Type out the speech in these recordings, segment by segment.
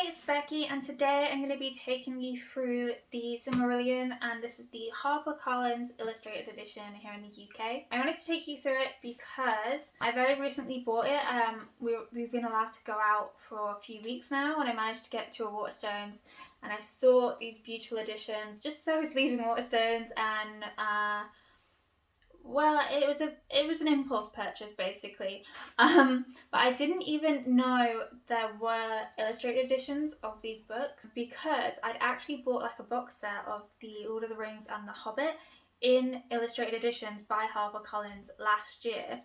it's Becky, and today I'm going to be taking you through the Silmarillion, and this is the HarperCollins Illustrated Edition here in the UK. I wanted to take you through it because I very recently bought it. We've been allowed to go out for a few weeks now, and I managed to get to a Waterstones, and I saw these beautiful editions just so I was leaving Waterstones, and well, it was an impulse purchase basically, but I didn't even know there were illustrated editions of these books because I'd actually bought like a box set of the Lord of the Rings and the Hobbit in illustrated editions by HarperCollins last year,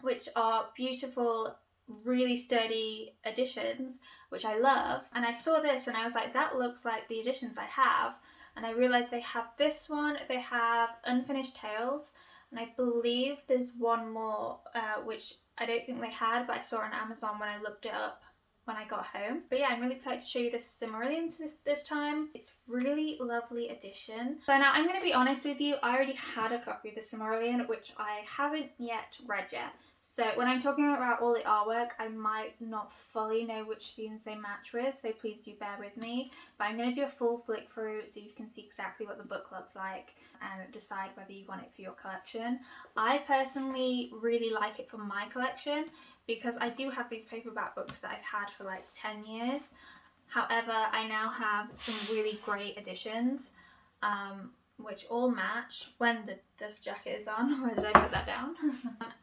which are beautiful, really sturdy editions, which I love. And I saw this and I was like, that looks like the editions I have, and I realized they have this one, they have Unfinished Tales, and I believe there's one more, which I don't think they had, but I saw on Amazon when I looked it up when I got home. But yeah, I'm really excited to show you this Silmarillion this time. It's really lovely edition. So now I'm going to be honest with you, I already had a copy of the Silmarillion, which I haven't yet read yet. So when I'm talking about all the artwork, I might not fully know which scenes they match with, so please do bear with me. But I'm going to do a full flick through so you can see exactly what the book looks like and decide whether you want it for your collection. I personally really like it for my collection because I do have these paperback books that I've had for like 10 years. However, I now have some really great editions, which all match when the dust jacket is on. Where did I put that down?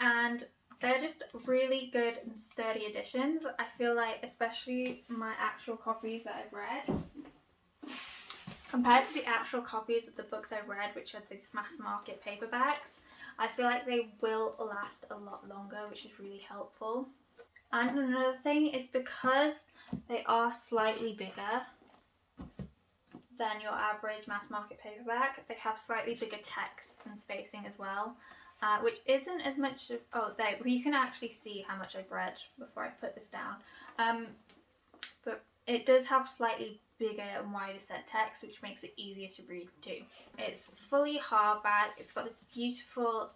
And they're just really good and sturdy editions. I feel like, especially my actual copies that I've read, compared to the actual copies of the books I've read, which are these mass market paperbacks, I feel like they will last a lot longer, which is really helpful. And another thing is because they are slightly bigger than your average mass market paperback, they have slightly bigger text and spacing as well. Which isn't as much of, you can actually see how much I've read before I put this down, but it does have slightly bigger and wider set text, which makes it easier to read too. It's fully hardback, it's got this beautiful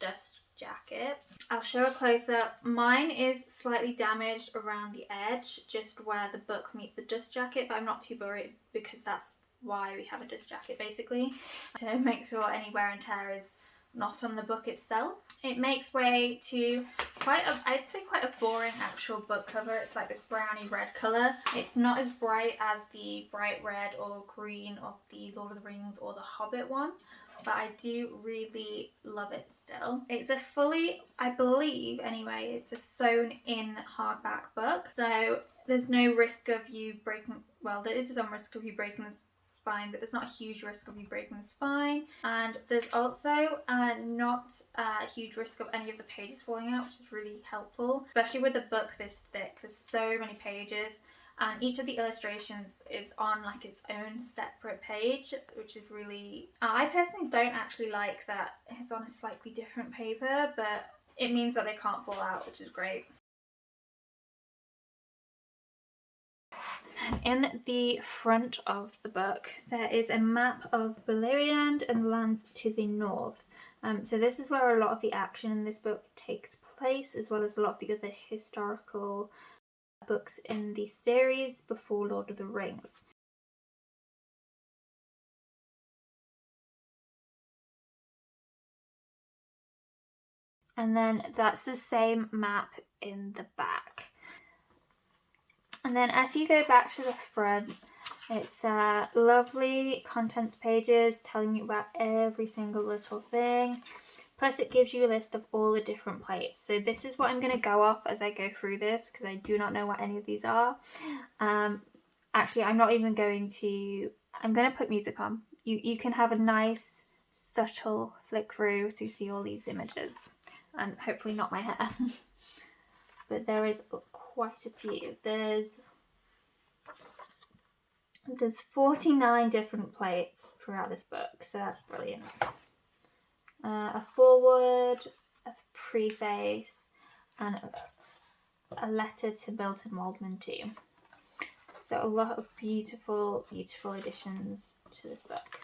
dust jacket. I'll show a close-up. Mine is slightly damaged around the edge, just where the book meets the dust jacket, but I'm not too worried because that's why we have a dust jacket basically, to make sure any wear and tear is not on the book itself. It makes way to I'd say quite a boring actual book cover. It's like this browny red colour. It's not as bright as the bright red or green of the Lord of the Rings or the Hobbit one, but I do really love it still. It's a fully, I believe anyway, it's a sewn in hardback book, so there's no risk of you breaking, well there is some risk of you breaking the spine, but there's not a huge risk of you breaking the spine, and there's also not a huge risk of any of the pages falling out, which is really helpful, especially with a book this thick. There's so many pages, and each of the illustrations is on like its own separate page, which is really, I personally don't actually like that it's on a slightly different paper, but it means that they can't fall out, which is great. In the front of the book, there is a map of Beleriand and the lands to the north. So this is where a lot of the action in this book takes place, as well as a lot of the other historical books in the series before Lord of the Rings. And then that's the same map in the back. And then if you go back to the front, it's lovely contents pages telling you about every single little thing. Plus it gives you a list of all the different plates. So this is what I'm going to go off as I go through this, because I do not know what any of these are. Actually, I'm not even going to, I'm going to put music on. You can have a nice subtle flick through to see all these images. And hopefully not my hair. But there is quite a few. There's 49 different plates throughout this book, so that's brilliant. A foreword, a preface, and a letter to Milton Waldman too. So a lot of beautiful, beautiful additions to this book.